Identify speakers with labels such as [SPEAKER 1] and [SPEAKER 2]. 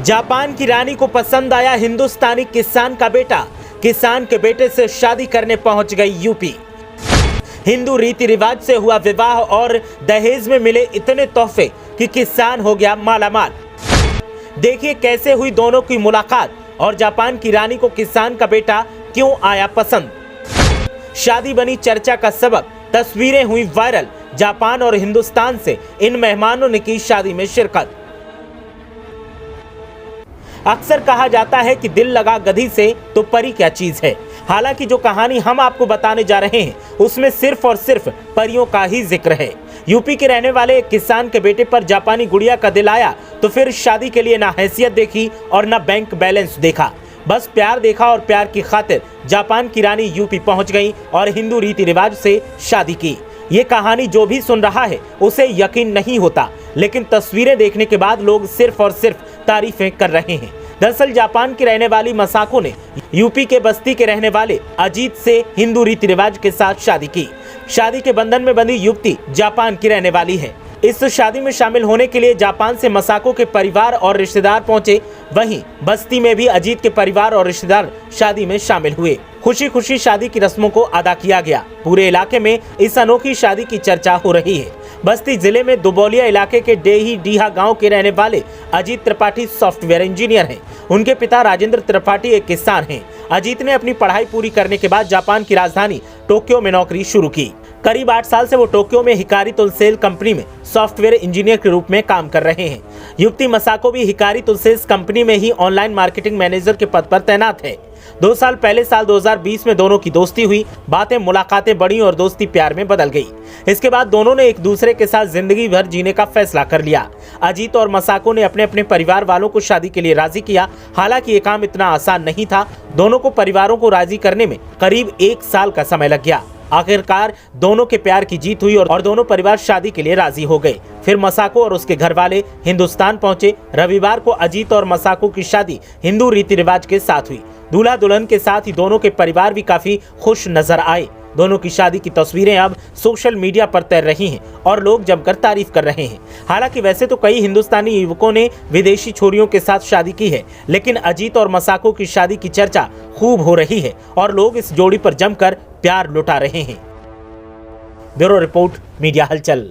[SPEAKER 1] Japan की रानी को पसंद आया हिंदुस्तानी किसान का बेटा। किसान के बेटे से शादी करने पहुंच गई यूपी। हिंदू रीति रिवाज से हुआ विवाह और दहेज में मिले इतने तोहफे कि किसान हो गया मालामाल। देखिए कैसे हुई दोनों की मुलाकात और जापान की रानी को किसान का बेटा क्यों आया पसंद। शादी बनी चर्चा का सबक, तस्वीरें हुई वायरल। जापान और हिंदुस्तान से इन मेहमानों ने की शादी में शिरकत। अक्सर कहा जाता है कि दिल लगा गधी से तो परी क्या चीज है। हालांकि जो कहानी हम आपको बताने जा रहे हैं उसमें सिर्फ और सिर्फ परियों का ही जिक्र है। यूपी के रहने वाले एक किसान के बेटे पर जापानी गुड़िया का दिल आया तो फिर शादी के लिए ना हैसियत देखी और ना बैंक बैलेंस देखा, बस प्यार देखा और प्यार की खातिर जापान की रानी यूपी पहुंच गई और हिंदू रीति रिवाज से शादी की। ये कहानी जो भी सुन रहा है उसे यकीन नहीं होता, लेकिन तस्वीरें देखने के बाद लोग सिर्फ और सिर्फ तारीफें कर रहे हैं। दरअसल जापान की रहने वाली मसाको ने यूपी के बस्ती के रहने वाले अजीत से हिंदू रीति रिवाज के साथ शादी की। शादी के बंधन में बंधी युवती जापान की रहने वाली है। इस शादी में शामिल होने के लिए जापान से मसाको के परिवार और रिश्तेदार पहुंचे। वहीं बस्ती में भी अजीत के परिवार और रिश्तेदार शादी में शामिल हुए। खुशी खुशी शादी की रस्मों को अदा किया गया। पूरे इलाके में इस अनोखी शादी की चर्चा हो रही है। बस्ती जिले में दुबौलिया इलाके के डेही डीहा गांव के रहने वाले अजीत त्रिपाठी सॉफ्टवेयर इंजीनियर हैं। उनके पिता राजेंद्र त्रिपाठी एक किसान हैं। अजीत ने अपनी पढ़ाई पूरी करने के बाद जापान की राजधानी टोक्यो में नौकरी शुरू की। करीब 8 साल से वो टोक्यो में हिकारी तुलसेल कंपनी में सॉफ्टवेयर इंजीनियर के रूप में काम कर रहे हैं। युवती मसाको भी हिकारी तुलसेल कंपनी में ही ऑनलाइन मार्केटिंग मैनेजर के पद पर तैनात है। 2 साल पहले साल 2020 में दोनों की दोस्ती हुई। बातें मुलाकातें बढ़ी और दोस्ती प्यार में बदल गई। इसके बाद दोनों ने एक दूसरे के साथ जिंदगी भर जीने का फैसला कर लिया। अजीत और मसाको ने अपने अपने परिवार वालों को शादी के लिए राजी किया। हालांकि ये काम इतना आसान नहीं था। दोनों को परिवारों को राजी करने में करीब 1 साल का समय लग गया। आखिरकार दोनों के प्यार की जीत हुई और दोनों परिवार शादी के लिए राजी हो गए। फिर मसाको और उसके घर वाले हिंदुस्तान पहुंचे। रविवार को अजीत और मसाको की शादी हिंदू रीति रिवाज के साथ हुई। दूल्हा दुल्हन के साथ ही दोनों के परिवार भी काफी खुश नजर आए। दोनों की शादी की तस्वीरें अब सोशल मीडिया पर तैर रही हैं और लोग जमकर तारीफ कर रहे हैं। हालांकि वैसे तो कई हिंदुस्तानी युवकों ने विदेशी छोरियों के साथ शादी की है, लेकिन अजीत और मसाको की शादी की चर्चा खूब हो रही है और लोग इस जोड़ी पर जमकर प्यार लुटा रहे हैं। ब्यूरो रिपोर्ट, मीडिया हलचल।